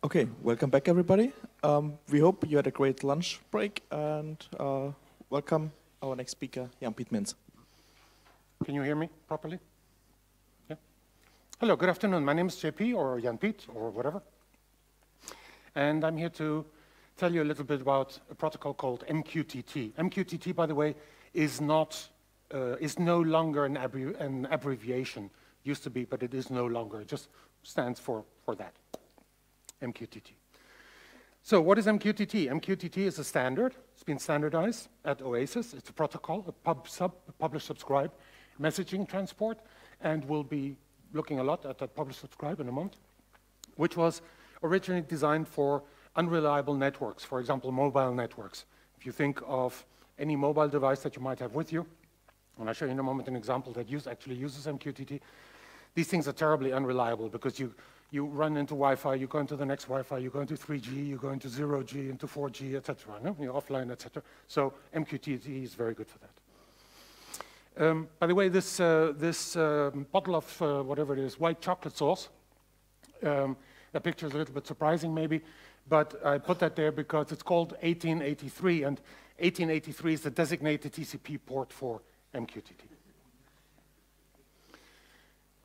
Okay, welcome back, everybody. We hope you had a great lunch break, and welcome our next speaker, Piet. Can you hear me properly? Yeah. Hello, good afternoon. My name is JP, or Piet, or whatever. And I'm here to tell you a little bit about a protocol called MQTT. MQTT, by the way, is no longer an abbreviation. Used to be, but it is no longer. It just stands for that. MQTT. So what is MQTT? MQTT is a standard. It's been standardized at OASIS. It's a protocol, a publish-subscribe messaging transport, and we'll be looking a lot at that publish-subscribe in a moment, which was originally designed for unreliable networks, for example, mobile networks. If you think of any mobile device that you might have with you, and I'll show you in a moment an example that actually uses MQTT, these things are terribly unreliable because you run into Wi-Fi, you go into the next Wi-Fi, you go into 3G, you go into 0G, into 4G, etc. No? You're offline, etc. So MQTT is very good for that. By the way, this bottle of whatever it is, white chocolate sauce, that picture is a little bit surprising maybe, but I put that there because it's called 1883, and 1883 is the designated TCP port for MQTT.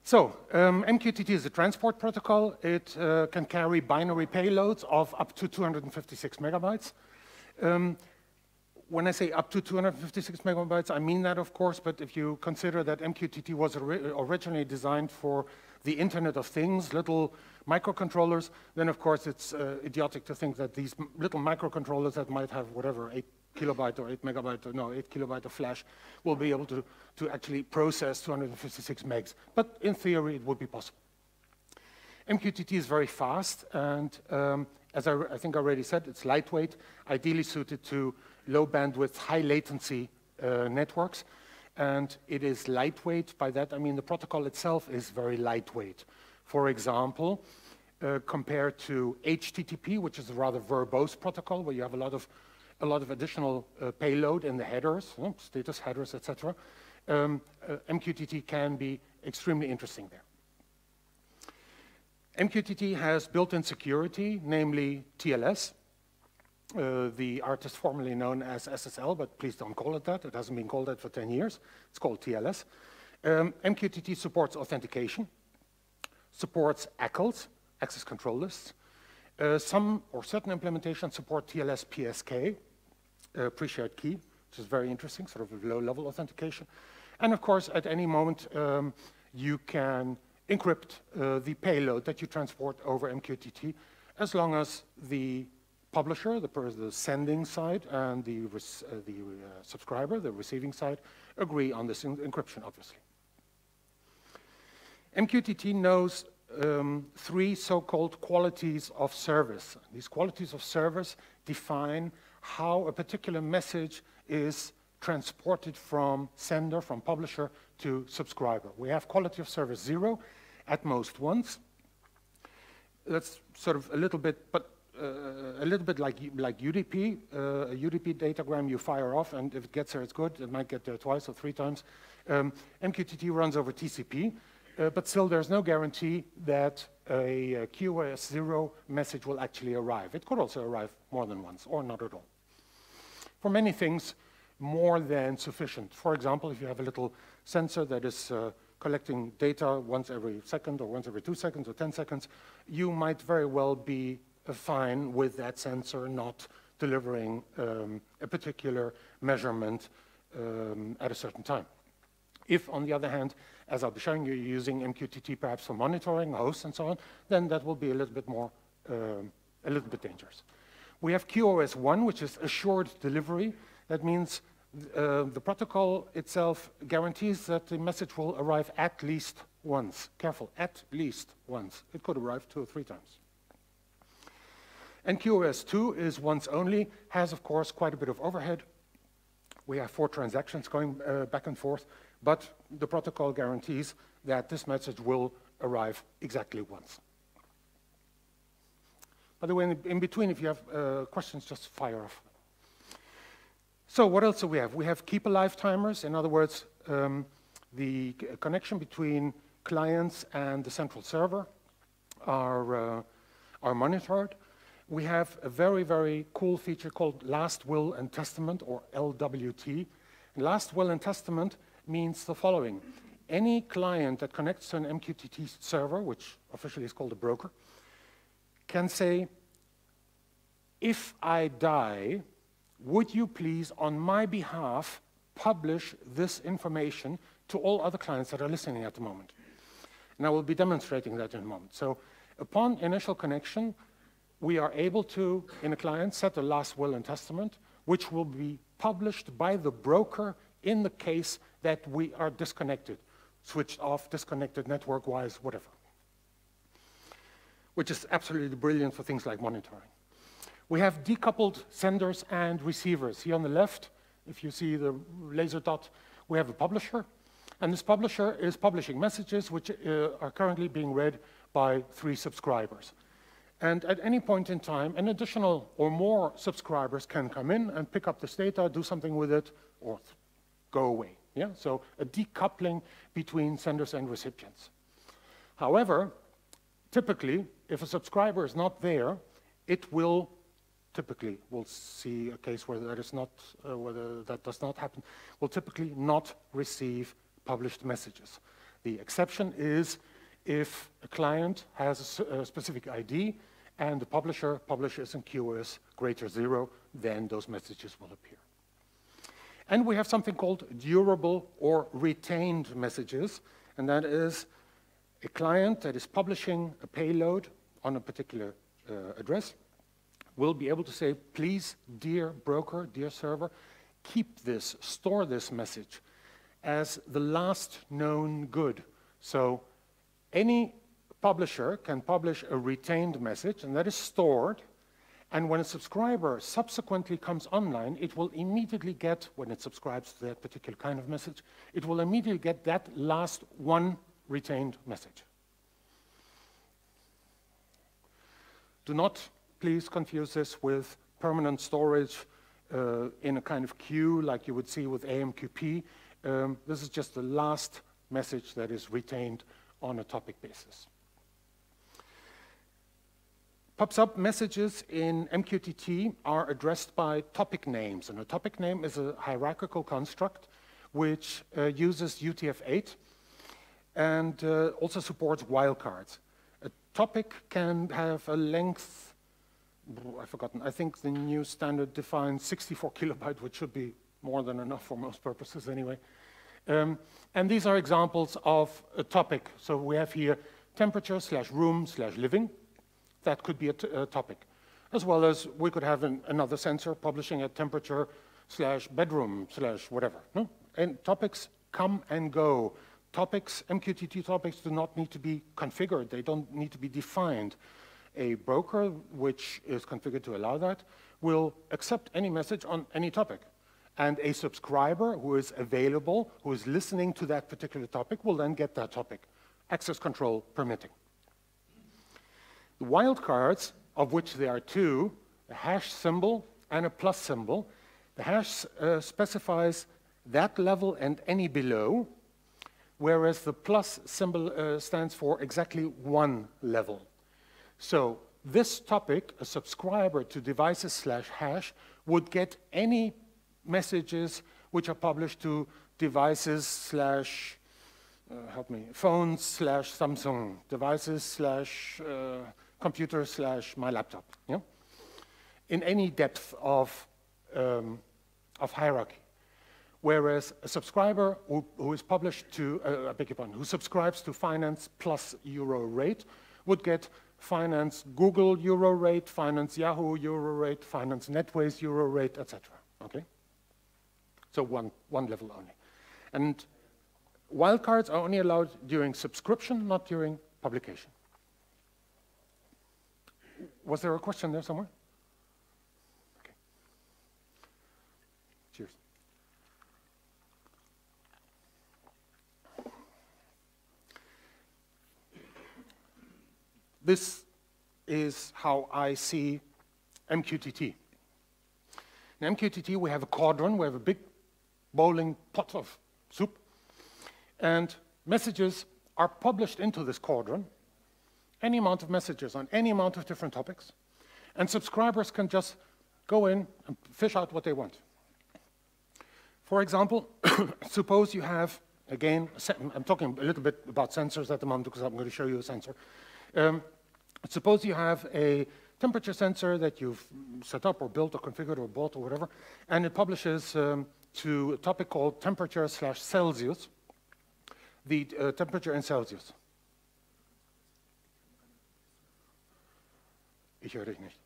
So, MQTT is a transport protocol. It can carry binary payloads of up to 256 megabytes. When I say up to 256 megabytes, I mean that, of course, but if you consider that MQTT was originally designed for the Internet of Things, little microcontrollers, then, of course, it's idiotic to think that these little microcontrollers that might have, whatever, 8 kilobyte or 8 megabyte, or no, 8 kilobyte of flash will be able to actually process 256 megs. But in theory, it would be possible. MQTT is very fast, and as I think I already said, it's lightweight, ideally suited to low bandwidth, high latency networks. And it is lightweight. By that, I mean the protocol itself is very lightweight. For example, compared to HTTP, which is a rather verbose protocol, where you have a lot of additional payload in the headers, status headers, etc. MQTT can be extremely interesting there. MQTT has built-in security, namely TLS. The artist formerly known as SSL, but please don't call it that. It hasn't been called that for 10 years. It's called TLS. MQTT supports authentication, supports ACLs, access control lists. Some or certain implementations support TLS PSK, pre-shared key, which is very interesting, sort of low-level authentication. And of course, at any moment, you can encrypt the payload that you transport over MQTT, as long as the publisher, the sending side, and the subscriber, the receiving side, agree on this encryption, obviously. MQTT knows 3 so-called qualities of service. These qualities of service define how a particular message is transported from sender, from publisher, to subscriber. We have quality of service 0, at most once. That's sort of a little bit like UDP. A UDP datagram you fire off, and if it gets there, it's good. It might get there twice or 3 times. MQTT runs over TCP, but still there's no guarantee that a QoS 0 message will actually arrive. It could also arrive more than once, or not at all. For many things, more than sufficient. For example, if you have a little sensor that is collecting data once every second, or once every 2 seconds, or 10 seconds, you might very well be fine with that sensor not delivering a particular measurement at a certain time. If, on the other hand, as I'll be showing you, you're using MQTT perhaps for monitoring, hosts, and so on, then that will be a little bit more, a little bit dangerous. We have QoS 1, which is assured delivery. That means the protocol itself guarantees that the message will arrive at least once. Careful, at least once. It could arrive 2 or 3 times. And QoS 2 is once only, has, of course, quite a bit of overhead. We have 4 transactions going back and forth, but the protocol guarantees that this message will arrive exactly once. By the way, in between, if you have questions, just fire off. So what else do we have? We have keep alive timers. In other words, the connection between clients and the central server are are monitored. We have a very, very cool feature called Last Will and Testament, or LWT. And Last Will and Testament means the following. Any client that connects to an MQTT server, which officially is called a broker, can say, if I die, would you please, on my behalf, publish this information to all other clients that are listening at the moment? And I will be demonstrating that in a moment. So upon initial connection, we are able to, in a client, set a last will and testament, which will be published by the broker in the case that we are disconnected, switched off, disconnected, network-wise, whatever, which is absolutely brilliant for things like monitoring. We have decoupled senders and receivers. Here on the left, if you see the laser dot, we have a publisher. And this publisher is publishing messages which are currently being read by 3 subscribers. And at any point in time, an additional or more subscribers can come in and pick up this data, do something with it, or go away. Yeah? So a decoupling between senders and recipients. However, typically, if a subscriber is not there, it will typically, we'll see a case where that is not, whether that does not happen, will typically not receive published messages. The exception is if a client has a specific ID and the publisher publishes in QoS greater 0, then those messages will appear. And we have something called durable or retained messages, and that is a client that is publishing a payload on a particular address will be able to say, please, dear broker, dear server, keep this, store this message as the last known good. So any publisher can publish a retained message, and that is stored. And when a subscriber subsequently comes online, it will immediately get, when it subscribes to that particular kind of message, it will immediately get that last one retained message. Do not please confuse this with permanent storage in a kind of queue like you would see with AMQP. This is just the last message that is retained on a topic basis. Pub/sub messages in MQTT are addressed by topic names, and a topic name is a hierarchical construct which uses UTF-8 and also supports wildcards. A topic can have a length, I've forgotten, I think the new standard defines 64 kilobyte, which should be more than enough for most purposes anyway. And these are examples of a topic. So we have here temperature/room/living. That could be a topic. As well as we could have another sensor publishing at temperature/bedroom/whatever. No? And topics come and go. Topics, MQTT topics do not need to be configured. They don't need to be defined. A broker, which is configured to allow that, will accept any message on any topic. And a subscriber who is available, who is listening to that particular topic, will then get that topic, access control permitting. The wildcards, of which there are 2, a hash symbol and a plus symbol. The hash specifies that level and any below, whereas the plus symbol stands for exactly 1 level. So this topic, a subscriber to devices/hash, would get any messages which are published to devices/ help me, phones/Samsung, devices/computer/my laptop, yeah? In any depth of hierarchy. Whereas a subscriber who is published to, I beg your pardon, who subscribes to Finance plus Euro rate would get Finance Google Euro rate, Finance Yahoo Euro rate, Finance NETWAYS Euro rate, etc. Okay? So one level only. And wildcards are only allowed during subscription, not during publication. Was there a question there somewhere? Okay. Cheers. This is how I see MQTT. In MQTT, we have a cauldron, we have a big boiling pot of soup, and messages are published into this cauldron, any amount of messages on any amount of different topics, and subscribers can just go in and fish out what they want. For example, suppose you have, again, I'm talking a little bit about sensors at the moment because I'm going to show you a sensor. Suppose you have a temperature sensor that you've set up or built or configured or bought or whatever, and it publishes to a topic called temperature/Celsius, the temperature in Celsius. Ich höre dich nicht.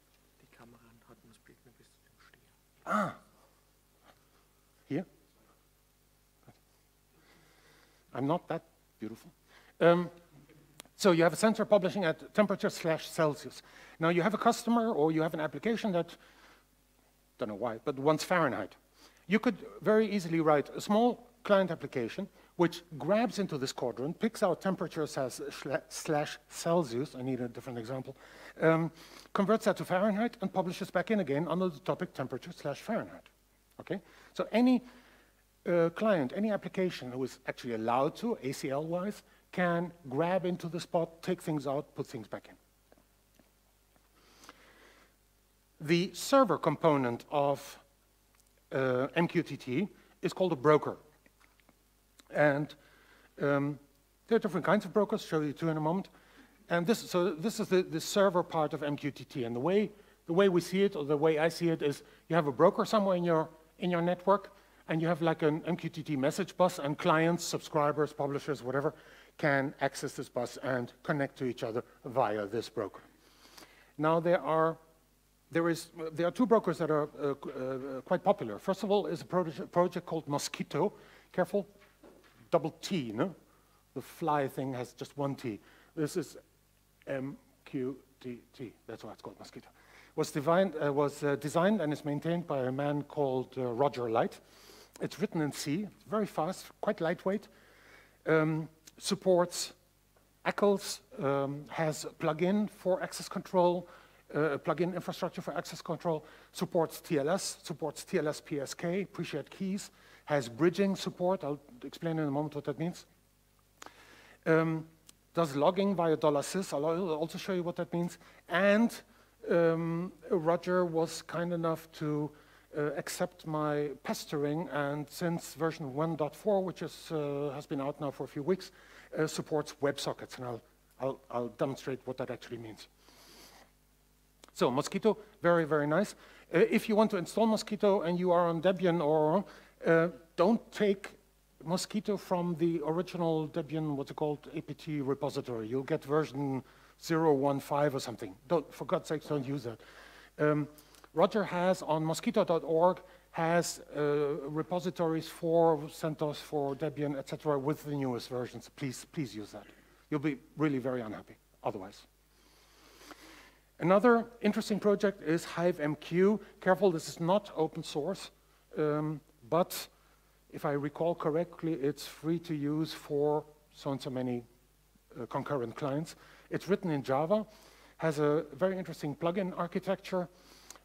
Die Kamera hat das Bild ein bisschen stehen. Ah. Here? I'm not that beautiful. So you have a sensor publishing at temperature/Celsius. Now you have a customer or you have an application that, don't know why, but wants Fahrenheit. You could very easily write a small client application which grabs into this quadrant, picks out temperature/Celsius, I need a different example, converts that to Fahrenheit and publishes back in again under the topic temperature/Fahrenheit. Okay? So any client, any application who is actually allowed to, ACL-wise, can grab into the spot, take things out, put things back in. The server component of MQTT is called a broker. And there are different kinds of brokers, I'll show you two in a moment. And this is the server part of MQTT. And the way we see it, or the way I see it, is you have a broker somewhere in your network, and you have like an MQTT message bus, and clients, subscribers, publishers, whatever, can access this bus and connect to each other via this broker. Now there are two brokers that are quite popular. First of all is a project called Mosquito. Careful, double T, no? The fly thing has just one T. This is MQTT, that's why it's called Mosquito. Was designed and is maintained by a man called Roger Light. It's written in C, it's very fast, quite lightweight. Supports ACLs, has a plugin for access control, plugin infrastructure for access control, supports TLS, supports TLS PSK, pre-shared keys, has bridging support. I'll explain in a moment what that means. Does logging via $sys. I'll also show you what that means. And Roger was kind enough to accept my pestering, and since version 1.4, which is, has been out now for a few weeks, supports WebSockets, and I'll demonstrate what that actually means. So Mosquito, very, very nice. If you want to install Mosquito and you are on Debian, or don't take Mosquito from the original Debian, what's it called, apt repository. You'll get version 0.15 or something. For God's sakes, don't use that. Roger has on mosquito.org has repositories for CentOS, for Debian, etc., with the newest versions. Please use that. You'll be really very unhappy otherwise. Another interesting project is HiveMQ. Careful, this is not open source, but if I recall correctly, it's free to use for so and so many concurrent clients. It's written in Java, has a very interesting plugin architecture,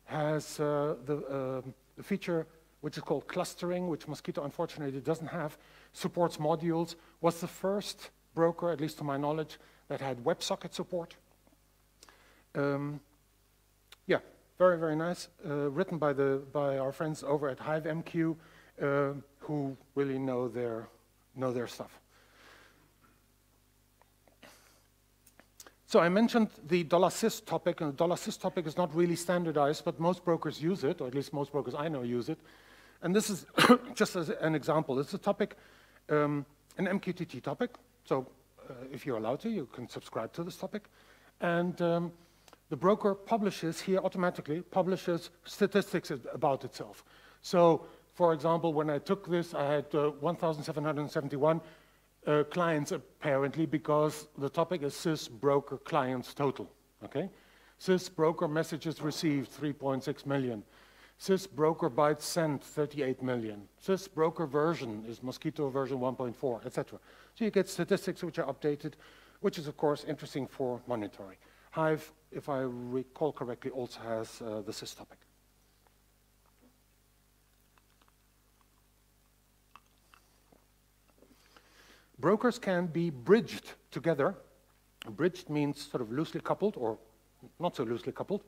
has the feature which is called clustering, which Mosquito unfortunately doesn't have, supports modules, was the first broker, at least to my knowledge, that had WebSocket support. Yeah, very, very nice. Written by our friends over at HiveMQ, who really know their stuff. So I mentioned the $sys topic, and the $sys topic is not really standardized, but most brokers use it, or at least most brokers I know use it. And this is just as an example. It's a topic, an MQTT topic. So if you're allowed to, you can subscribe to this topic. And the broker publishes here automatically, publishes statistics about itself. So for example, when I took this, I had 1,771 clients apparently, because the topic is sys broker clients total, okay? Sys broker messages received, 3.6 million. Sys broker bytes sent, 38 million. Sys broker version is Mosquito version 1.4, etc. So you get statistics which are updated, which is of course interesting for monitoring. Hive, if I recall correctly, also has the sys topic. Brokers can be bridged together Bridged means sort of loosely coupled or not so loosely coupled.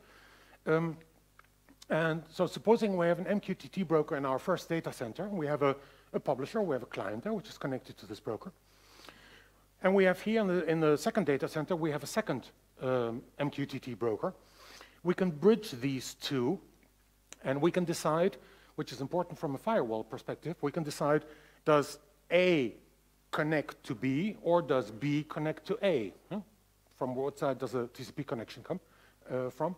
And so supposing we have an MQTT broker in our first data center, we have a publisher, we have a client there, which is connected to this broker. And we have here in the second data center, we have a second MQTT broker. We can bridge these two, and we can decide, which is important from a firewall perspective, we can decide, does A connect to B, or does B connect to A? From what side does a TCP connection come from?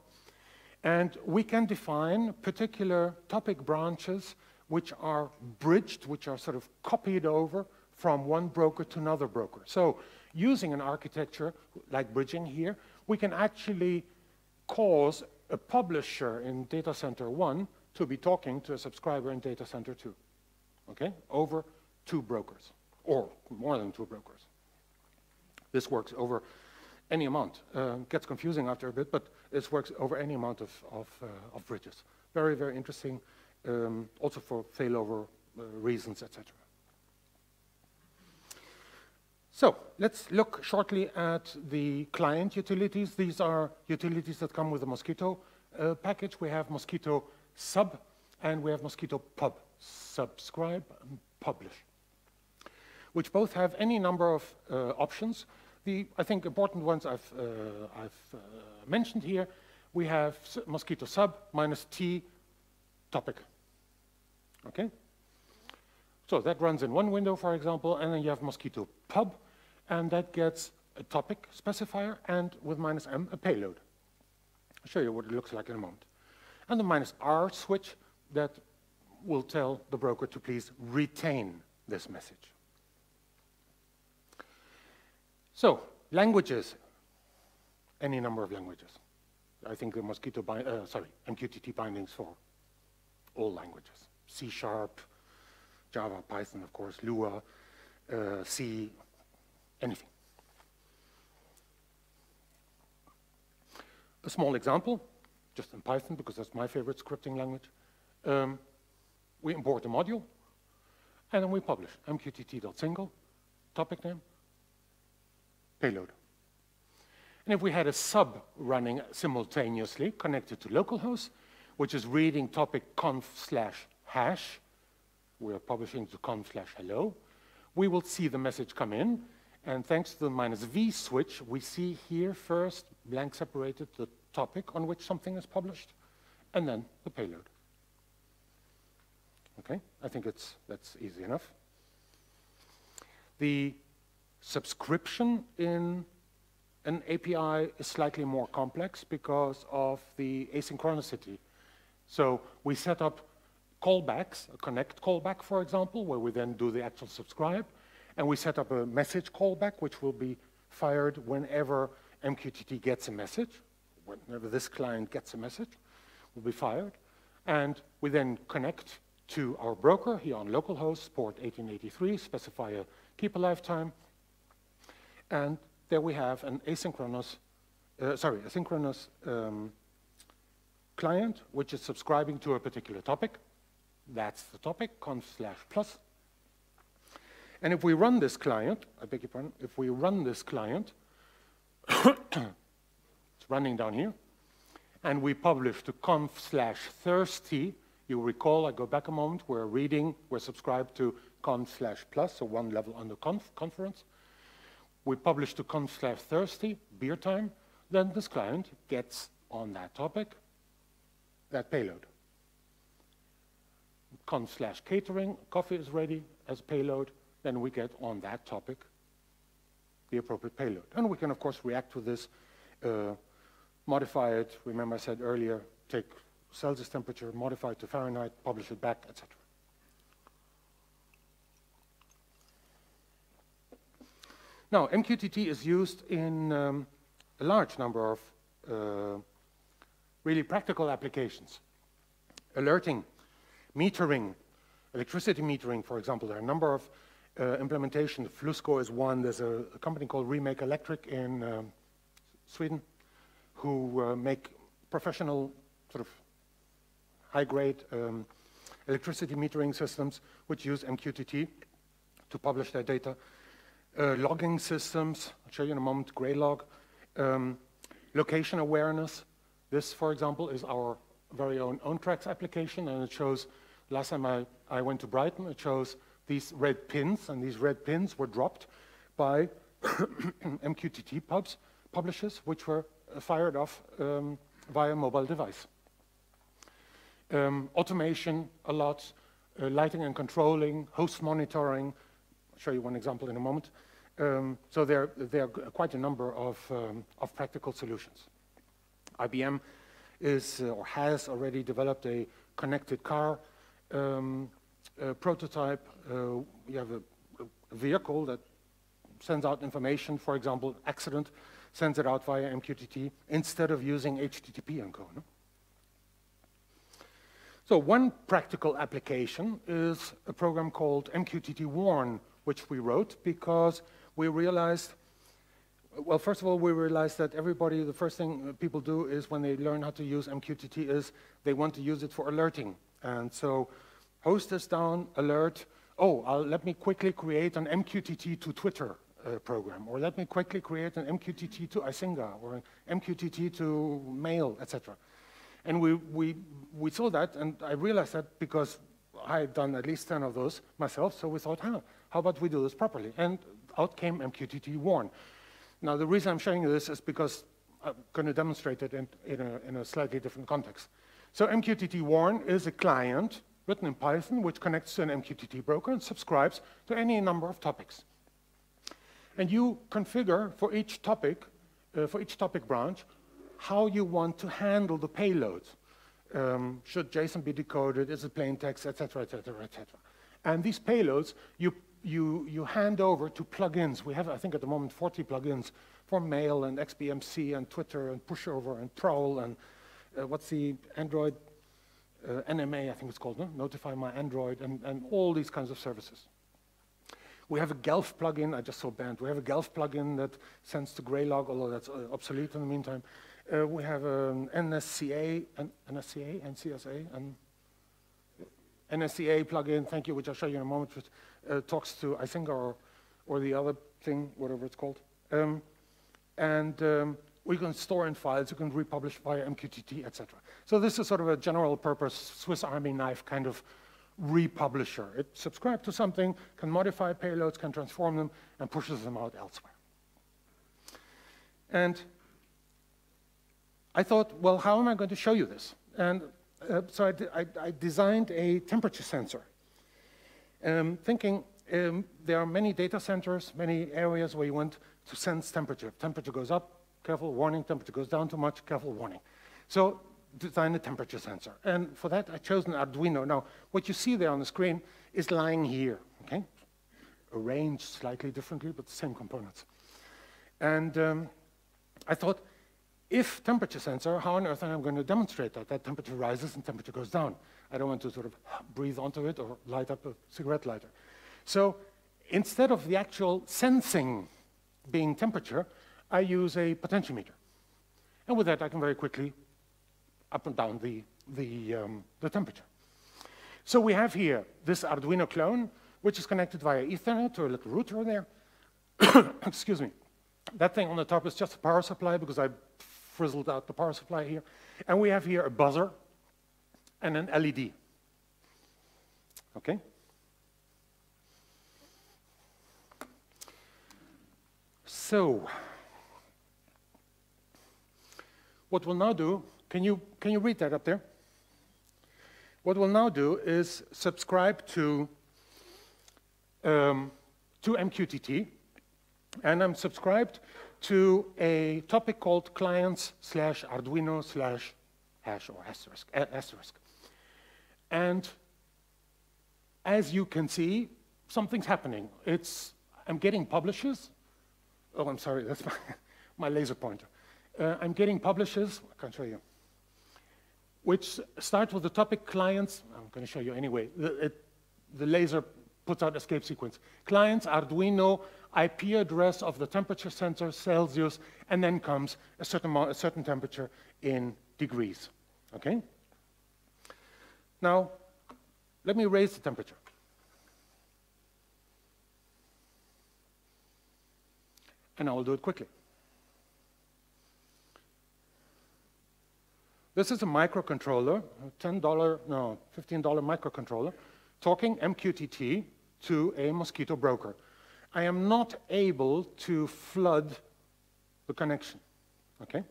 And we can define particular topic branches which are bridged, which are sort of copied over from one broker to another broker. So using an architecture like bridging here, we can actually cause a publisher in data center 1 to be talking to a subscriber in data center 2, okay, over 2 brokers, or more than 2 brokers. This works over any amount. Gets confusing after a bit, but this works over any amount of bridges. Very, very interesting, also for failover reasons, etc. So let's look shortly at the client utilities. These are utilities that come with the Mosquito package. We have Mosquito Sub, and we have Mosquito Pub, subscribe and publish, which both have any number of options. The, I think, important ones I've mentioned here. We have Mosquito Sub minus T topic, okay? So that runs in one window, for example, and then you have Mosquito Pub, and that gets a topic specifier, and with minus M, a payload. I'll show you what it looks like in a moment. And the minus R switch that will tell the broker to please retain this message. So, languages, any number of languages. I think the MQTT bindings for all languages. C#, Java, Python, of course, Lua, C, anything. A small example, just in Python, because that's my favorite scripting language. We import a module, and then we publish MQTT.single, topic name, payload. And if we had a sub running simultaneously connected to localhost, which is reading topic conf/hash, we are publishing to conf/hello, we will see the message come in, and thanks to the minus V switch, we see here first blank separated the topic on which something is published, and then the payload. Okay, I think that's easy enough. The subscription in an API is slightly more complex because of the asynchronicity. So we set up callbacks, a connect callback, for example, where we then do the actual subscribe, and we set up a message callback, which will be fired whenever MQTT gets a message. Whenever this client gets a message, will be fired. And we then connect to our broker here on localhost, port 1883, specify a keep alive time, and there we have an asynchronous client, which is subscribing to a particular topic. That's the topic, conf/plus. And if we run this client, I beg your pardon, if we run this client, it's running down here, and we publish to conf/thirsty. You recall, I go back a moment, we're subscribed to conf/plus, so one level under conference. We publish to conf/thirsty, beer time, then this client gets on that topic, that payload. Conf/catering, coffee is ready as payload, then we get on that topic the appropriate payload. And we can, of course, react to this, modify it. Remember I said earlier, take Celsius temperature, modify it to Fahrenheit, publish it back, etc. Now, MQTT is used in a large number of really practical applications. Alerting, metering, electricity metering, for example. There are a number of implementations. Flusco is one. There's a company called Remake Electric in Sweden who make professional sort of high-grade electricity metering systems which use MQTT to publish their data. Logging systems, I'll show you in a moment, Graylog, Location awareness. This, for example, is our very own OwnTracks application, and it shows, last time I went to Brighton, it shows these red pins, and these red pins were dropped by MQTT publishers, which were fired off via mobile device. Automation, a lot, lighting and controlling, host monitoring. I'll show you one example in a moment. So there are quite a number of practical solutions. IBM is or has already developed a connected car prototype. We have a vehicle that sends out information, for example, accident, sends it out via MQTT instead of using HTTP and co. No? So one practical application is a program called MQTT Warn, which we wrote because we realized, well, first of all, we realized that everybody, the first thing people do is when they learn how to use MQTT is they want to use it for alerting. And so host is down, alert, let me quickly create an MQTT to Twitter program, or let me quickly create an MQTT to Icinga, or an MQTT to mail, etc. And we saw that, and I realized that because I had done at least 10 of those myself, so we thought, how about we do this properly? And out came MQTT Warn. Now, the reason I'm showing you this is because I'm going to demonstrate it in a slightly different context. So MQTT Warn is a client written in Python, which connects to an MQTT broker and subscribes to any number of topics. And you configure for each topic branch, how you want to handle the payload. Should JSON be decoded? Is it plain text, etc., etc., etc. And these payloads, you hand over to plugins. We have, I think, at the moment, 40 plugins for mail and XBMC and Twitter and pushover and prowl and what's the Android NMA, I think it's called, no? Notify My Android, and all these kinds of services. We have a Gelf plugin. I just saw banned. We have a Gelf plugin that sends to Greylog, although that's obsolete in the meantime. We have an NSCA, NCSA, and NSCA plugin, thank you, which I'll show you in a moment, which talks to Icinga or the other thing, whatever it's called. We can store in files, you can republish via MQTT, etc. So this is sort of a general purpose Swiss Army knife kind of republisher. It subscribes to something, can modify payloads, can transform them, and pushes them out elsewhere. And I thought, well, how am I going to show you this? And so I designed a temperature sensor, thinking there are many data centers, many areas where you want to sense temperature. If temperature goes up, careful, warning. Temperature goes down too much, careful, warning. So design a temperature sensor. And for that, I chose an Arduino. Now, what you see there on the screen is lying here, okay? Arranged slightly differently, but the same components. And I thought, if temperature sensor, how on earth am I going to demonstrate that? That temperature rises and temperature goes down. I don't want to sort of breathe onto it or light up a cigarette lighter. So instead of the actual sensing being temperature, I use a potentiometer. And with that, I can very quickly up and down the temperature. So we have here this Arduino clone, which is connected via Ethernet to a little router there. Excuse me. That thing on the top is just a power supply because I frizzled out the power supply here. And we have here a buzzer and an LED. Okay? So what we'll now do, can you read that up there? What we'll now do is subscribe to MQTT, and I'm subscribed to a topic called clients/Arduino/ hash or asterisk. And as you can see, something's happening. I'm getting publishers. Oh, I'm sorry, that's my laser pointer. I'm getting publishers, I can't show you, which start with the topic clients. I'm going to show you anyway. The laser puts out escape sequence. Clients, Arduino, IP address of the temperature sensor, Celsius, and then comes a certain temperature in degrees. Okay? Now, let me raise the temperature. And I will do it quickly. This is a microcontroller, $15 microcontroller, talking MQTT to a Mosquito broker. I am not able to flood the connection, okay?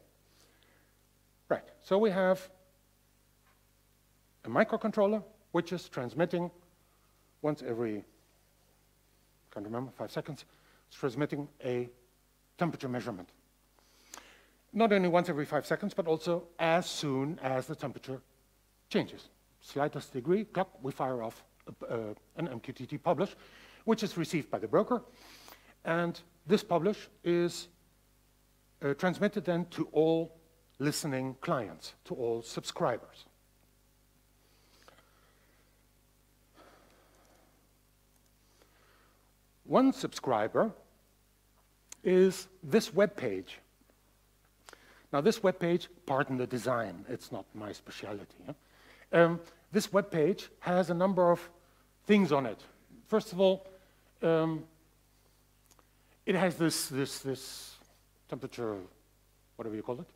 Right, so we have a microcontroller which is transmitting once every, can't remember, 5 seconds, it's transmitting a temperature measurement. Not only once every 5 seconds, but also as soon as the temperature changes. Slightest degree, clock, we fire off an MQTT publish, which is received by the broker. And this publish is transmitted then to all listening clients, to all subscribers. One subscriber is this web page. Now, this web page, pardon the design, it's not my specialty. Huh? This web page has a number of things on it. First of all, it has this temperature, whatever you call it.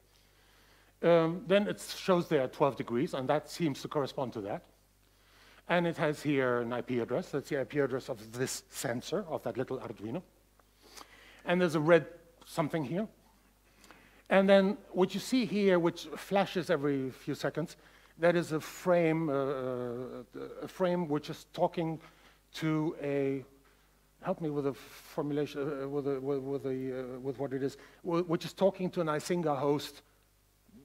Then it shows there 12 degrees, and that seems to correspond to that. And it has here an IP address. That's the IP address of this sensor, of that little Arduino. And there's a red something here. And then what you see here, which flashes every few seconds, that is a frame which is talking to a, help me with a formulation, with what it is, which is talking to an Icinga host,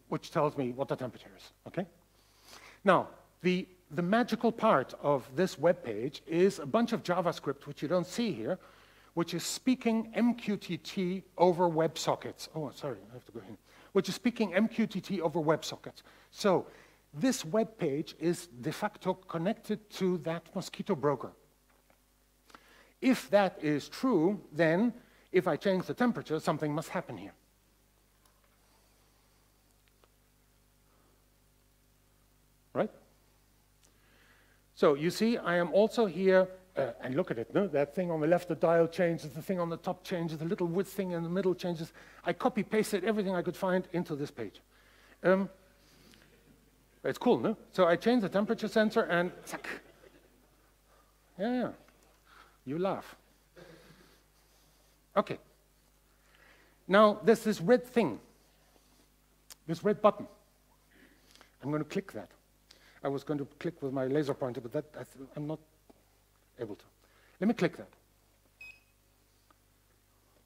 which tells me what the temperature is, okay? Now, the magical part of this web page is a bunch of JavaScript, which you don't see here, which is speaking MQTT over WebSockets. Oh, sorry, I have to go in. Which is speaking MQTT over WebSockets. So this web page is de facto connected to that Mosquito broker. If that is true, then if I change the temperature, something must happen here. Right? So you see, I am also here. And look at it, no? That thing on the left, the dial changes, the thing on the top changes, the little width thing in the middle changes. I copy-pasted everything I could find into this page. It's cool, no? So I change the temperature sensor and zack. Yeah, you laugh. Okay. Now, there's this red thing, this red button. I'm going to click that. I was going to click with my laser pointer, but I'm not able to. Let me click that.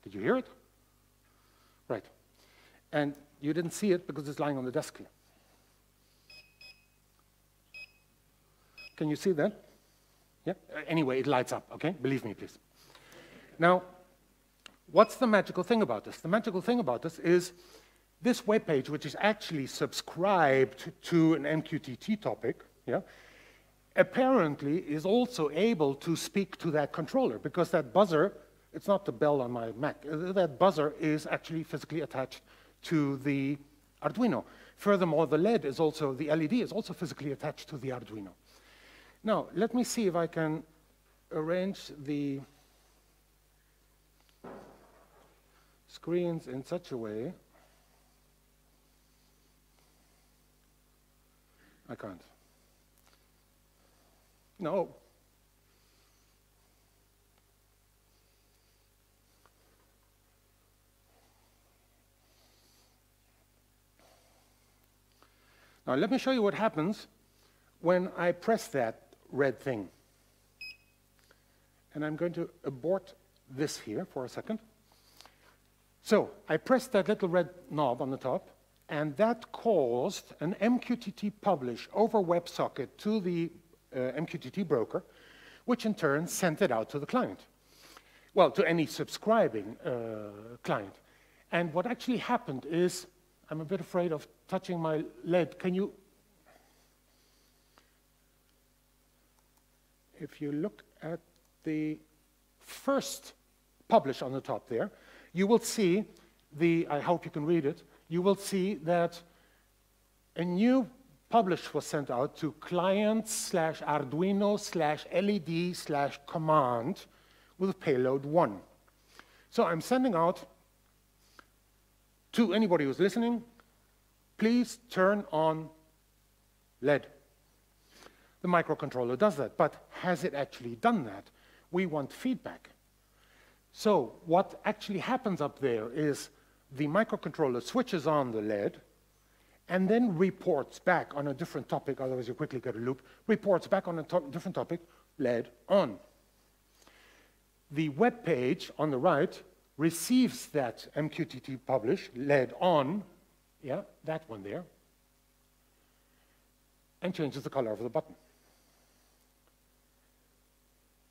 Did you hear it? Right. And you didn't see it because it's lying on the desk here. Can you see that? Yeah? Anyway, it lights up, okay? Believe me, please. Now, what's the magical thing about this? The magical thing about this is this web page, which is actually subscribed to an MQTT topic, yeah, apparently is also able to speak to that controller, because that buzzer, it's not the bell on my Mac, that buzzer is actually physically attached to the Arduino. Furthermore, the LED is also, the LED is also physically attached to the Arduino. Now, let me see if I can arrange the screens in such a way. I can't. No. Now, let me show you what happens when I press that red thing. And I'm going to abort this here for a second. So I pressed that little red knob on the top, and that caused an MQTT publish over WebSocket to the MQTT broker, which in turn sent it out to the client. Well, to any subscribing client. And what actually happened is, I'm a bit afraid of touching my LED. Can you, if you look at the first publish on the top there, you will see I hope you can read it, you will see that a new publish was sent out to client/Arduino/LED/command with payload 1. So I'm sending out to anybody who's listening please turn on LED. The microcontroller does that, but has it actually done that? We want feedback. So what actually happens up there is the microcontroller switches on the LED and then reports back on a different topic, otherwise you quickly get a loop, reports back on a different topic, LED on. The web page on the right receives that MQTT publish, LED on, yeah, that one there, and changes the color of the button.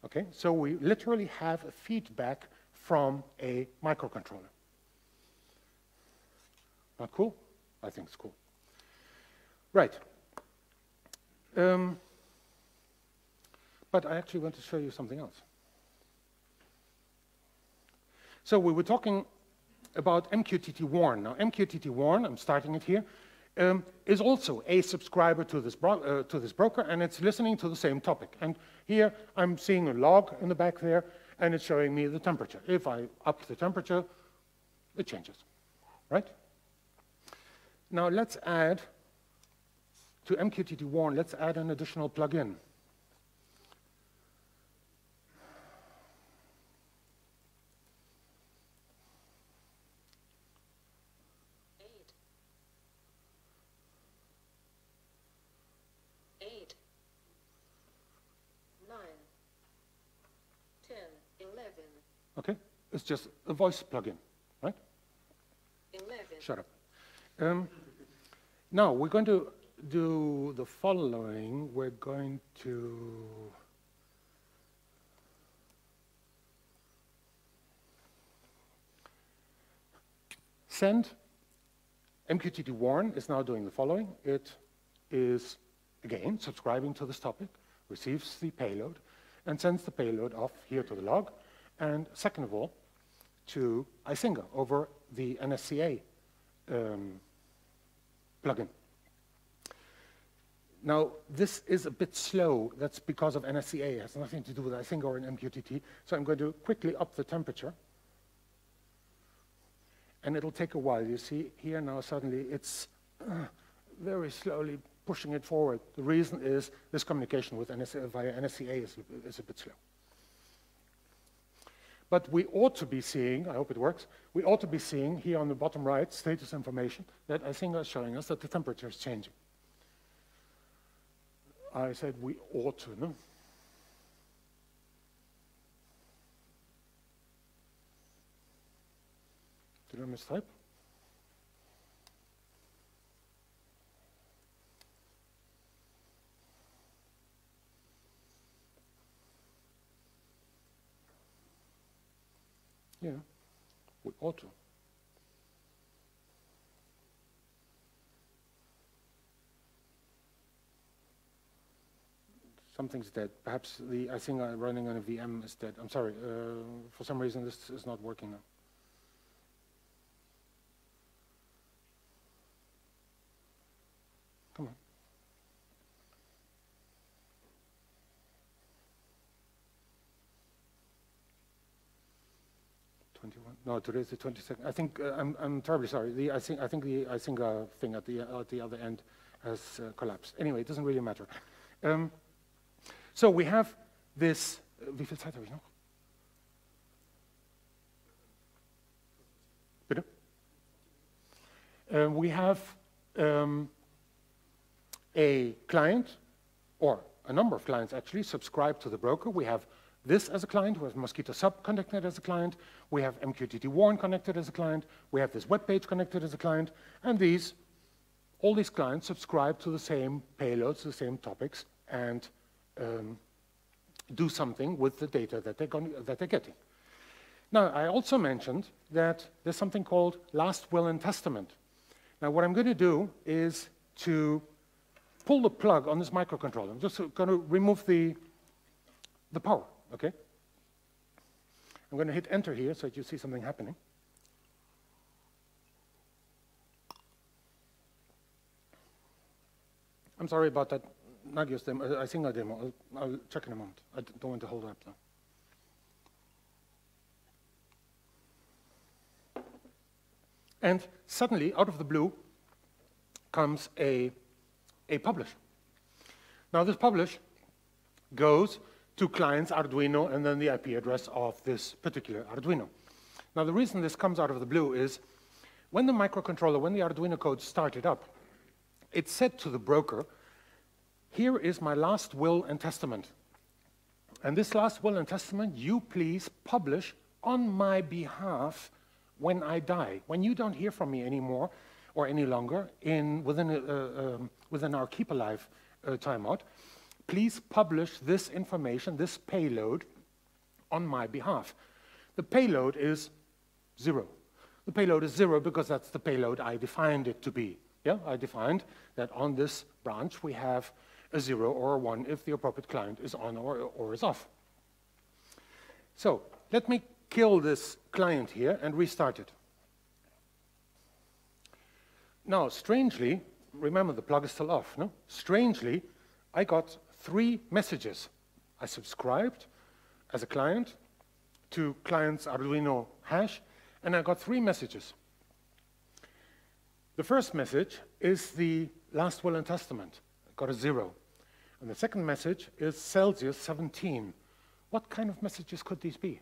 Okay, so we literally have a feedback from a microcontroller. Not cool? I think it's cool. Right. But I actually want to show you something else. So we were talking about MQTT warn. Now, MQTT warn, I'm starting it here, is also a subscriber to this broker, and it's listening to the same topic. And here I'm seeing a log in the back there, and it's showing me the temperature. If I up the temperature, it changes, right? Now let's add, to MQTT warn, let's add an additional plugin. Okay, it's just a voice plugin, right? 11. Shut up. Now, we're going to do the following. We're going to send MQTT warn is now doing the following. It is, again, subscribing to this topic, receives the payload, and sends the payload off here to the log. And second of all, to Icinga over the NSCA plugin. Now, this is a bit slow. That's because of NSCA. It has nothing to do with Icinga or an MQTT. So I'm going to quickly up the temperature. And it'll take a while. You see here now suddenly it's very slowly pushing it forward. The reason is this communication with NSCA, via NSCA is a bit slow. But we ought to be seeing, I hope it works, we ought to be seeing here on the bottom right status information that Icinga is showing us that the temperature is changing. I said we ought to, no? Did I mistype? Yeah, we ought to. Something's dead. Perhaps the Icinga running on a VM is dead. I'm sorry. For some reason, this is not working now. Come on. No, today's the 22nd. I think I'm terribly sorry. I think the Icinga thing at the other end has collapsed. Anyway, it doesn't really matter. So we have this. Wie viel Zeit habe ich noch? Bitte? We have a client, or a number of clients actually, subscribe to the broker. We have this as a client, we have Mosquito Sub connected as a client, we have MQTT Warn connected as a client, we have this web page connected as a client, and all these clients subscribe to the same payloads, the same topics, and do something with the data that they're getting. Now, I also mentioned that there's something called last will and testament. Now, what I'm going to do is to pull the plug on this microcontroller. I'm just going to remove the power. Okay? I'm going to hit enter here so that you see something happening. I'm sorry about that Nagios demo, Icinga demo. I'll check in a moment. I don't want to hold it up now. And suddenly, out of the blue, comes a publish. Now this publish goes to client's Arduino and then the IP address of this particular Arduino. Now the reason this comes out of the blue is when the microcontroller, when the Arduino code started up, it said to the broker, here is my last will and testament. And this last will and testament, you please publish on my behalf when I die. When you don't hear from me anymore or any longer within our keep alive timeout, please publish this information, this payload, on my behalf. The payload is 0. The payload is 0 because that's the payload I defined it to be. Yeah, I defined that on this branch we have a 0 or a 1 if the appropriate client is on or is off. So let me kill this client here and restart it. Now, strangely, remember the plug is still off, no? Strangely, I got 3 messages. I subscribed as a client to client's Arduino hash, and I got 3 messages. The first message is the last will and testament. I got a 0. And the second message is Celsius 17. What kind of messages could these be?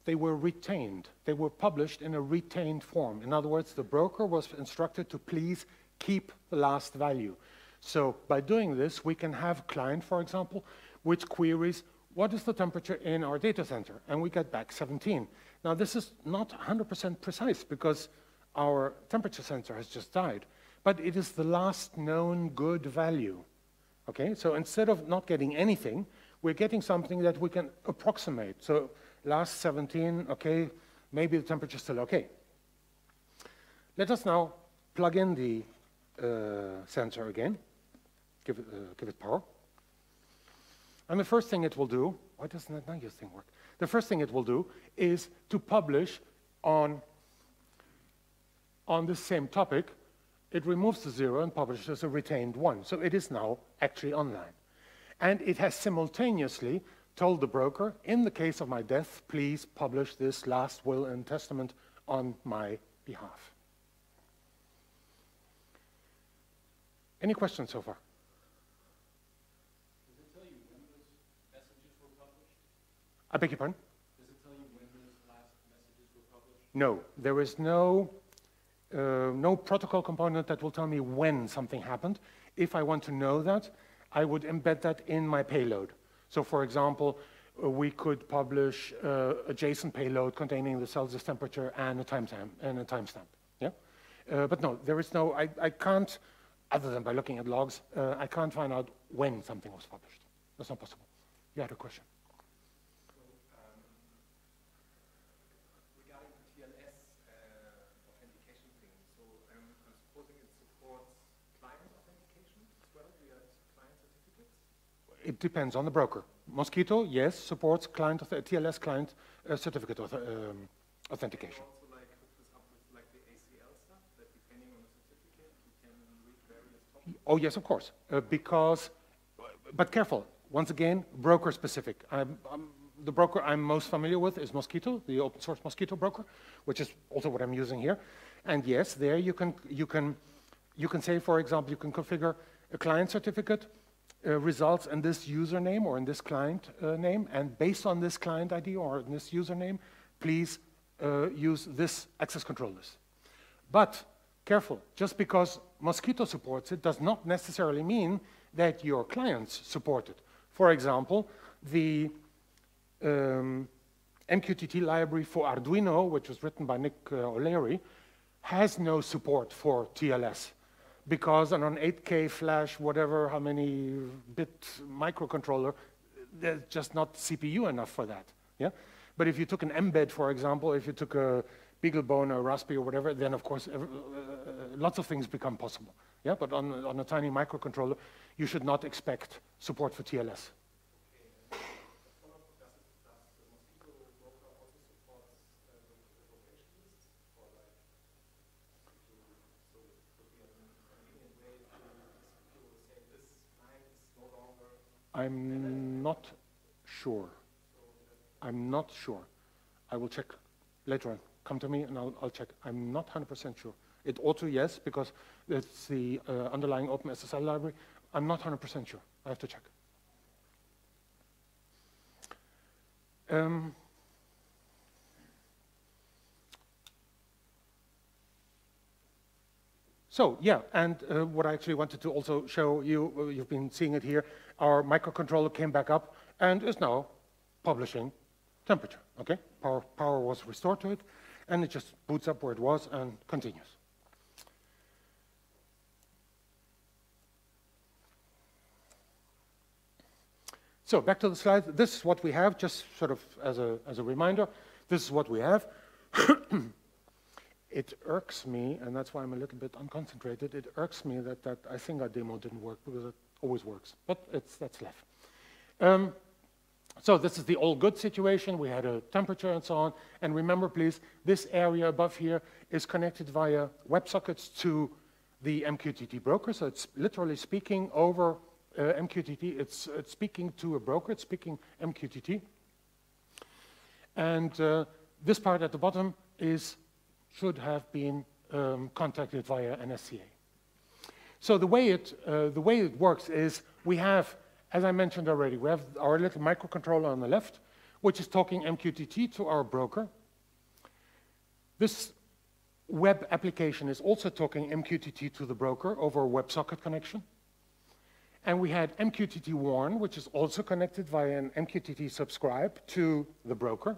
They were retained. They were published in a retained form. In other words, the broker was instructed to please keep the last value. So by doing this, we can have client, for example, which queries, what is the temperature in our data center? And we get back 17. Now, this is not 100% precise because our temperature sensor has just died, but it is the last known good value. Okay, so instead of not getting anything, we're getting something that we can approximate. So last 17, okay, maybe the temperature is still okay. Let us now plug in the sensor again, give it power. And the first thing it will do, why doesn't that Nagios thing work? The first thing it will do is to publish on this same topic. It removes the 0 and publishes a retained 1. So it is now actually online. And it has simultaneously told the broker, in the case of my death, please publish this last will and testament on my behalf. Any questions so far? Does it tell you when those messages were published? I beg your pardon? Does it tell you when those last messages were published? No, there is no protocol component that will tell me when something happened. If I want to know that, I would embed that in my payload. So for example, we could publish a JSON payload containing the Celsius temperature and a timestamp. Yeah? But no, there is no, I can't, other than by looking at logs, I can't find out when something was published. That's not possible. You had a question. Regarding the TLS authentication thing, so I'm supposing it supports client authentication as well via client certificates? It depends on the broker. Mosquito, yes, supports client TLS client certificate authentication. Also like hook this up with like the ACL stuff, that depending on the certificate you can read various topics? Oh yes, of course, but careful, once again, broker specific. The broker I'm most familiar with is Mosquito, the open source Mosquito broker, which is also what I'm using here. And yes, there you can say, for example, you can configure a client certificate results in this username or in this client name, and based on this client ID or in this username, please use this access control list. But careful, just because Mosquito supports it does not necessarily mean that your clients support it. For example, the MQTT library for Arduino, which was written by Nick O'Leary, has no support for TLS because on an 8K flash, whatever, how many bit microcontroller, there's just not CPU enough for that. Yeah? But if you took an embed, for example, if you took a BeagleBone or Raspberry or whatever, then of course lots of things become possible. Yeah? But on a tiny microcontroller, you should not expect support for TLS. I'm not sure. I'm not sure. I will check later on. come to me and I'll check. I'm not 100% sure. It ought to, yes, because it's the underlying OpenSSL library. I'm not 100% sure. I have to check. So, yeah, and what I actually wanted to also show you, you've been seeing it here, our microcontroller came back up and is now publishing temperature, okay? Power was restored to it, and it just boots up where it was and continues. So back to the slide. This is what we have, just sort of as a reminder. This is what we have. It irks me, and that's why I'm a little bit unconcentrated. It irks me that that Icinga demo didn't work, because it always works. But that's left. So this is the all good situation. We had a temperature and so on. And remember, please, this area above here is connected via WebSockets to the MQTT broker. So it's literally speaking over MQTT. It's speaking to a broker. It's speaking MQTT. And this part at the bottom should have been contacted via NSCA. So the way it works is we have, as I mentioned already, we have our little microcontroller on the left, which is talking MQTT to our broker. This web application is also talking MQTT to the broker over a WebSocket connection. And we had MQTT warn, which is also connected via an MQTT subscribe to the broker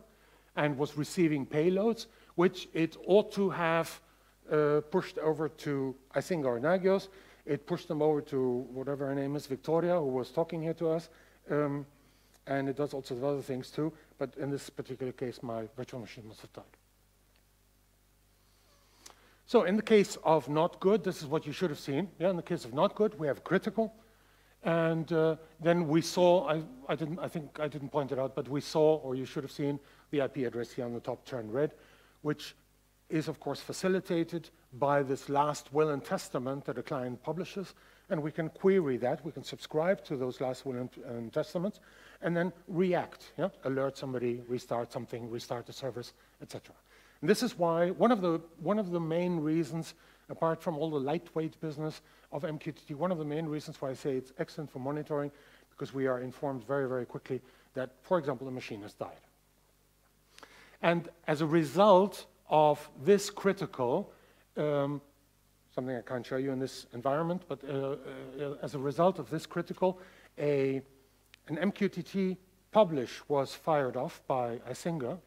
and was receiving payloads, which it ought to have pushed over to Icinga or Nagios. It pushed them over to whatever her name is, Victoria, who was talking here to us. And it does all sorts of other things too. But in this particular case, my virtual machine must have died. So in the case of not good, this is what you should have seen. Yeah, in the case of not good, we have critical. And then we saw, I think I didn't point it out, but we saw, or you should have seen, the IP address here on the top turned red, which is, of course, facilitated by this last will and testament that a client publishes. And we can query that. We can subscribe to those last will and testaments, and then react, yeah? Alert somebody, restart something, restart the service, etc. And this is why one of the main reasons, apart from all the lightweight business of MQTT, one of the main reasons why I say it's excellent for monitoring, because we are informed very, very quickly that, for example, the machine has died. And as a result of this critical, something I can't show you in this environment, but as a result of this critical, an MQTT publish was fired off by Icinga,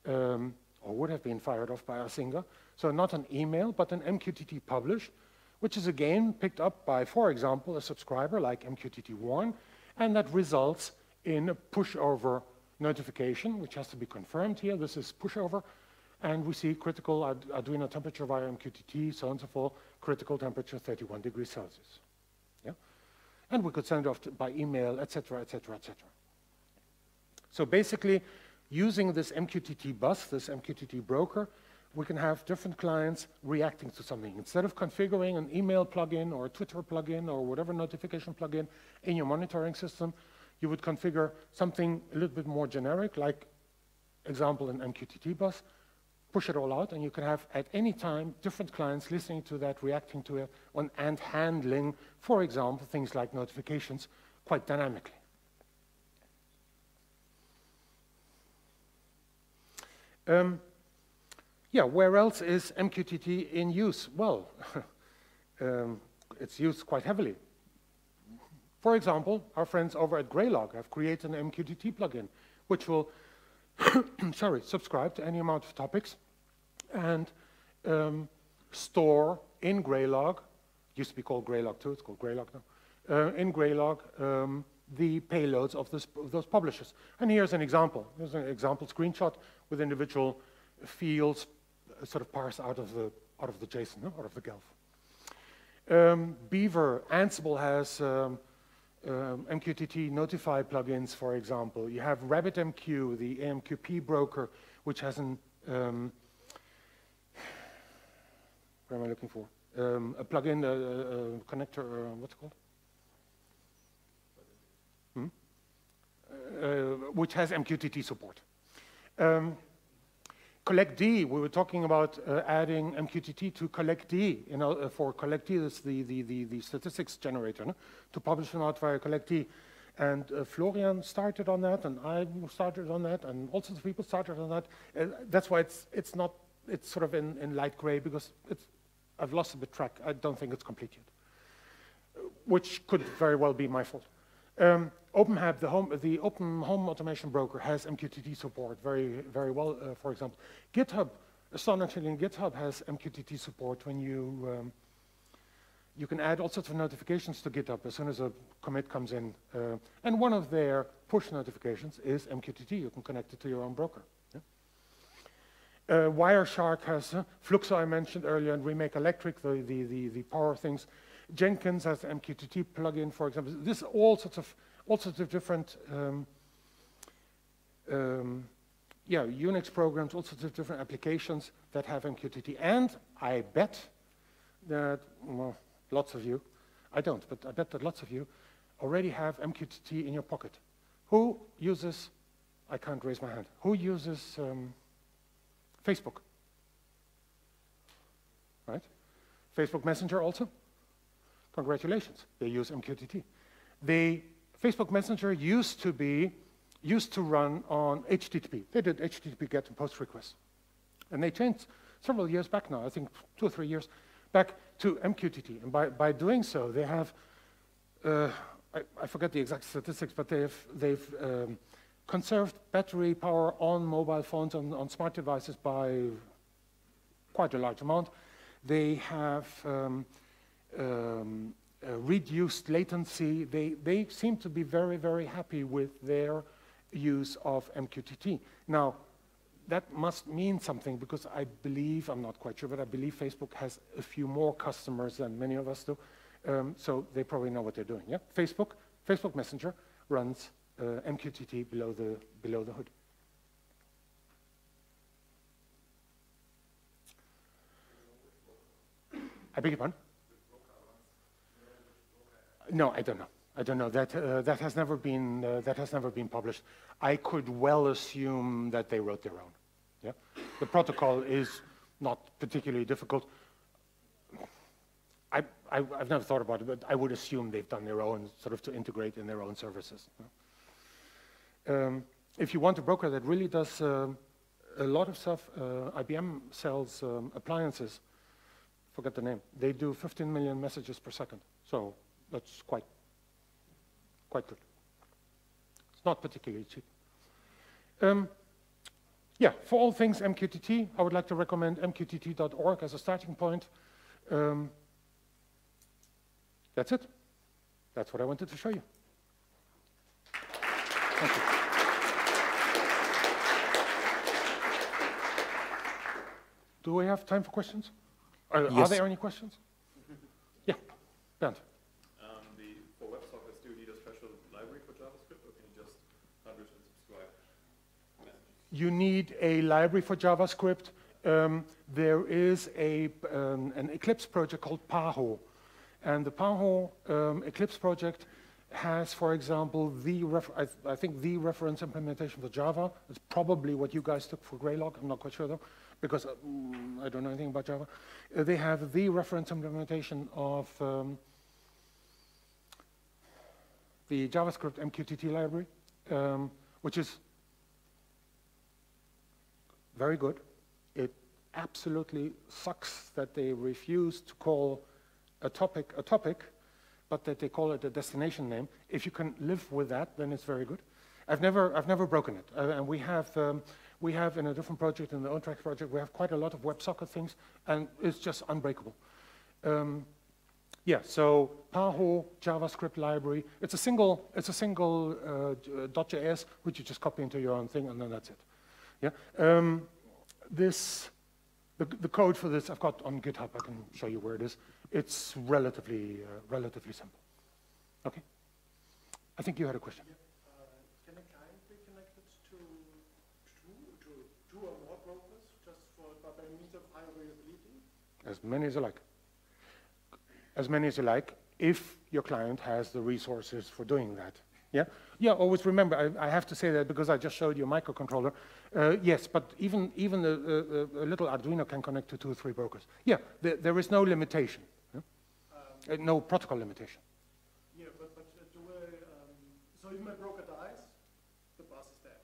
or would have been fired off by Icinga. So not an email, but an MQTT publish, which is again picked up by, for example, a subscriber like MQTT warn, and that results in a pushover notification, which has to be confirmed here. This is pushover, and we see critical Arduino temperature via MQTT, so on and so forth, critical temperature 31 degrees Celsius. Yeah? And we could send it off by email, etc., etc., etc. So basically, using this MQTT bus, this MQTT broker, we can have different clients reacting to something. Instead of configuring an email plugin or a Twitter plugin or whatever notification plugin in your monitoring system, you would configure something a little bit more generic, like example an MQTT bus, push it all out, and you can have at any time different clients listening to that, reacting to it, and handling, for example, things like notifications quite dynamically. Yeah, where else is MQTT in use? Well, it's used quite heavily. For example, our friends over at Greylog have created an MQTT plugin, which will subscribe to any amount of topics and store in Greylog, used to be called Greylog too, it's called Greylog now, in Greylog the payloads of those publishers. And here's an example. Here's an example screenshot with individual fields sort of parsed out of the JSON, no? Out of the Gelf. Beaver, Ansible has MQTT notify plugins, for example. You have RabbitMQ, the AMQP broker, which has an, what am I looking for? A plugin, connector, what's it called? Which has MQTT support. CollectD, we were talking about adding MQTT to CollectD. You know, for CollectD, that's the statistics generator, no? To publish an out via CollectD. And Florian started on that, and I started on that, and all sorts of people started on that. That's why it's sort of in light gray, because I've lost a bit track. I don't think it's complete yet, which could very well be my fault. OpenHub, the Open Home Automation Broker, has MQTT support very, very well, for example. GitHub, astonishingly, GitHub has MQTT support when you can add all sorts of notifications to GitHub as soon as a commit comes in. And one of their push notifications is MQTT. You can connect it to your own broker. Yeah? Wireshark has Fluxo, I mentioned earlier, and Remake Electric, the power things. Jenkins has an MQTT plugin, for example. This all sorts of different Unix programs, all sorts of different applications that have MQTT. And I bet that, well, lots of you, I don't, but I bet that lots of you already have MQTT in your pocket. Who uses, I can't raise my hand, who uses Facebook? Right? Facebook Messenger also? Congratulations, they use MQTT. The Facebook Messenger used to run on HTTP. They did HTTP GET and POST requests. And they changed several years back now, I think 2 or 3 years back, to MQTT. And by doing so, they have, I forget the exact statistics, but they've conserved battery power on mobile phones, on smart devices by quite a large amount. They have reduced latency. They seem to be very, very happy with their use of MQTT. Now, that must mean something, because I believe, I'm not quite sure, but I believe Facebook has a few more customers than many of us do. So they probably know what they're doing. Yeah? Facebook Messenger runs MQTT below the hood. I beg your pardon? No, I don't know. I don't know. That has never been published. I could well assume that they wrote their own. Yeah, the protocol is not particularly difficult. I've never thought about it, but I would assume they've done their own, sort of to integrate in their own services. If you want a broker that really does a lot of stuff, IBM sells appliances. Forget the name. They do 15 million messages per second. So that's quite good. It's not particularly cheap. Yeah, for all things MQTT, I would like to recommend mqtt.org as a starting point. That's it. That's what I wanted to show you. Thank you. Do we have time for questions? Yes. Are there any questions? Yeah, Bernd. For WebSockets, do you need a special library for JavaScript, or can you just publish and subscribe messages? You need a library for JavaScript. There is an Eclipse project called PAHO. And the PAHO Eclipse project has, for example, I think the reference implementation for Java. It's probably what you guys took for Greylog. I'm not quite sure, though, because I don't know anything about Java. They have the reference implementation of the JavaScript MQTT library, which is very good. It absolutely sucks that they refuse to call a topic, but that they call it a destination name. If you can live with that, then it's very good. I've never broken it, and we have in a different project, in the OwnTracks project, we have quite a lot of WebSocket things, and it's just unbreakable. Yeah, so PAHO JavaScript library. It's a single .js, which you just copy into your own thing, and then that's it. Yeah. The code for this I've got on GitHub. I can show you where it is. It's relatively simple. Okay. I think you had a question. Yeah. Can a client be connected to two or more brokers just by means of high availability? As many as you like. As many as you like, if your client has the resources for doing that. Yeah. Yeah, always remember, I have to say that because I just showed you a microcontroller. Yes, but even a little Arduino can connect to 2 or 3 brokers. Yeah, there is no limitation, yeah? No protocol limitation. Yeah, but so if my broker dies, the bus is dead.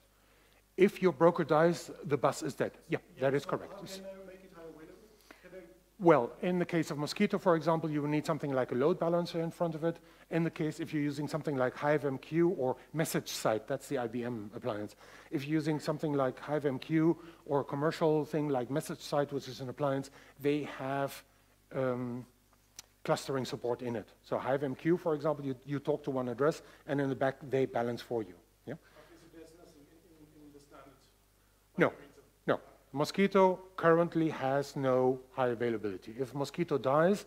If your broker dies, the bus is dead. Yeah, that is so correct. How can I make it high available? Can I Well, in the case of Mosquito, for example, you will need something like a load balancer in front of it. In the case, if you're using something like HiveMQ or Message Site, that's the IBM appliance. If you're using something like HiveMQ or a commercial thing like Message Site, which is an appliance, they have clustering support in it. So HiveMQ, for example, you talk to one address, and in the back, they balance for you. Yeah? Okay, so there's nothing in the standard? No. No. Mosquito currently has no high availability. If Mosquito dies,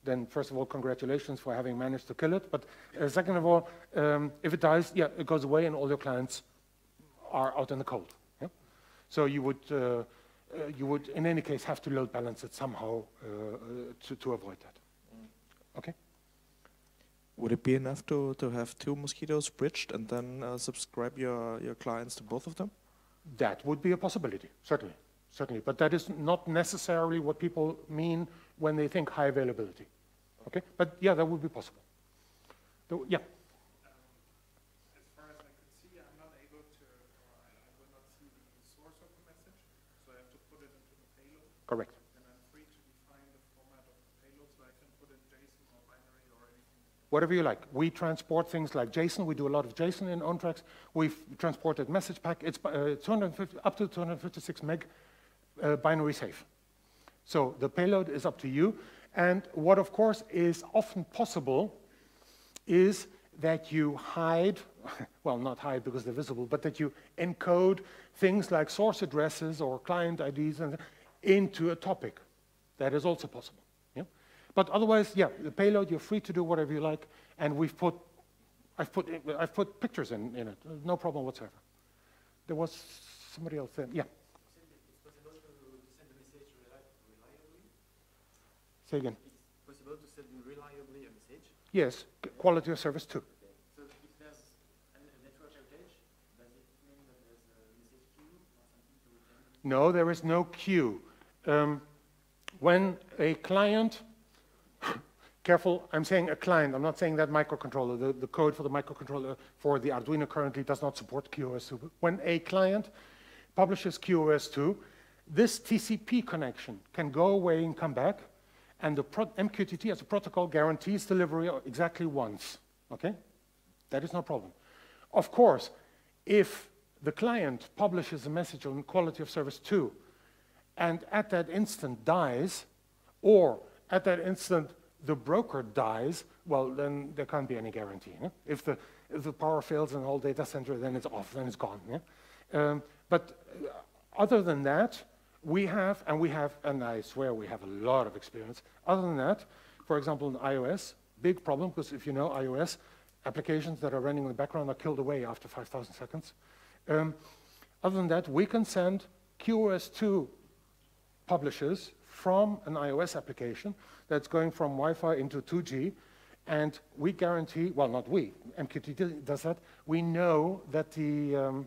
then first of all, congratulations for having managed to kill it. But second of all, if it dies, yeah, it goes away and all your clients are out in the cold. Yeah? So you would, in any case, have to load balance it somehow to avoid that. Okay? Would it be enough to have 2 Mosquitoes bridged and then subscribe your clients to both of them? That would be a possibility, certainly. Certainly, but that is not necessarily what people mean when they think high availability. Okay, but yeah, that would be possible. Yeah. As far as I could see, I'm not able to, or I will not see the source of the message, so I have to put it into the payload. Correct. And I'm free to define the format of the payload, so I can put in JSON or binary or anything. Whatever you like. We transport things like JSON. We do a lot of JSON in OnTracks. We've transported message pack. It's 250, up to 256 meg binary safe. So the payload is up to you. And what, of course, is often possible is that you hide, well, not hide because they're visible, but that you encode things like source addresses or client IDs into a topic. That is also possible. Yeah? But otherwise, yeah, the payload, you're free to do whatever you like. And I've put pictures in it. No problem whatsoever. There was somebody else there. Yeah. Say again. It's possible to send reliably a message? Yes, quality of service too. Okay. So if there's a network outage, does it mean that there's a message queue or something to return? No, there is no queue. When a client, careful, I'm saying a client, I'm not saying that microcontroller. The code for the microcontroller for the Arduino currently does not support QoS2. When a client publishes QoS2, this TCP connection can go away and come back. And the MQTT as a protocol guarantees delivery exactly once, okay? That is no problem. Of course, if the client publishes a message on quality of service 2, and at that instant dies, or at that instant the broker dies, well, then there can't be any guarantee. Yeah? If the power fails in the whole data center, then it's off, then it's gone. Yeah? But other than that, we have, and I swear we have a lot of experience. Other than that, for example, in iOS, big problem, because if you know iOS, applications that are running in the background are killed away after 5,000 seconds. Other than that, we can send QoS2 publishers from an iOS application that's going from Wi-Fi into 2G, and we guarantee, well, not we, MQTT does that, we know that the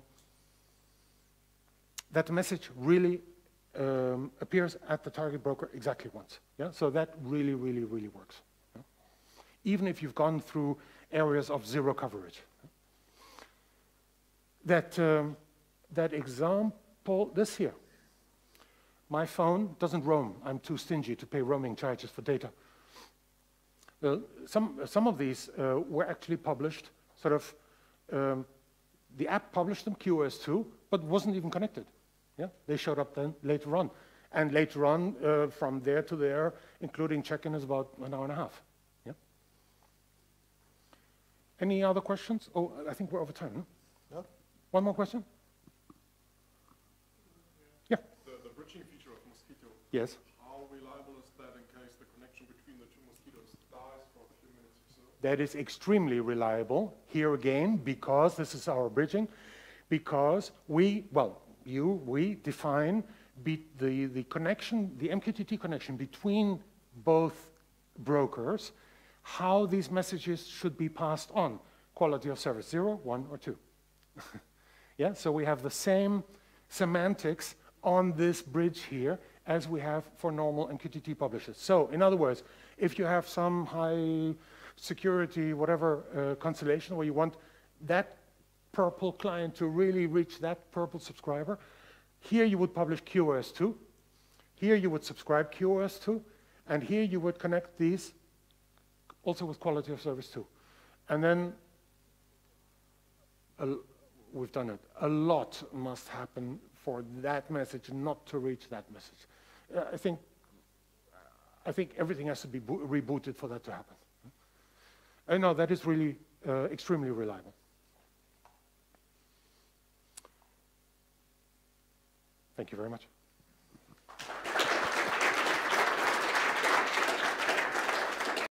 message really appears at the target broker exactly once. Yeah? So that really, really, really works. Yeah? Even if you've gone through areas of zero coverage. That example, this here. My phone doesn't roam. I'm too stingy to pay roaming charges for data. Well, some of these were actually published, sort of, the app published them, QoS2, but wasn't even connected. Yeah, they showed up then later on. And later on, from there to there, including check-in, is about an hour and a half. Yeah. Any other questions? Oh, I think we're over time. Huh? No. One more question? Yeah. The bridging feature of Mosquito. Yes. How reliable is that in case the connection between the 2 mosquitoes dies for a few minutes or so? That is extremely reliable. Here again, because this is our bridging, because we define the connection, the MQTT connection between both brokers, how these messages should be passed on. quality of service, 0, 1, or 2. Yeah, so we have the same semantics on this bridge here as we have for normal MQTT publishers. So, in other words, if you have some high security, whatever constellation where you want that purple client to really reach that purple subscriber, here you would publish QoS2, here you would subscribe QoS2, and here you would connect these also with quality of service 2. And then we've done it. A lot must happen for that message not to reach that message. I think everything has to be rebooted for that to happen. And no, that is really extremely reliable. Thank you very much.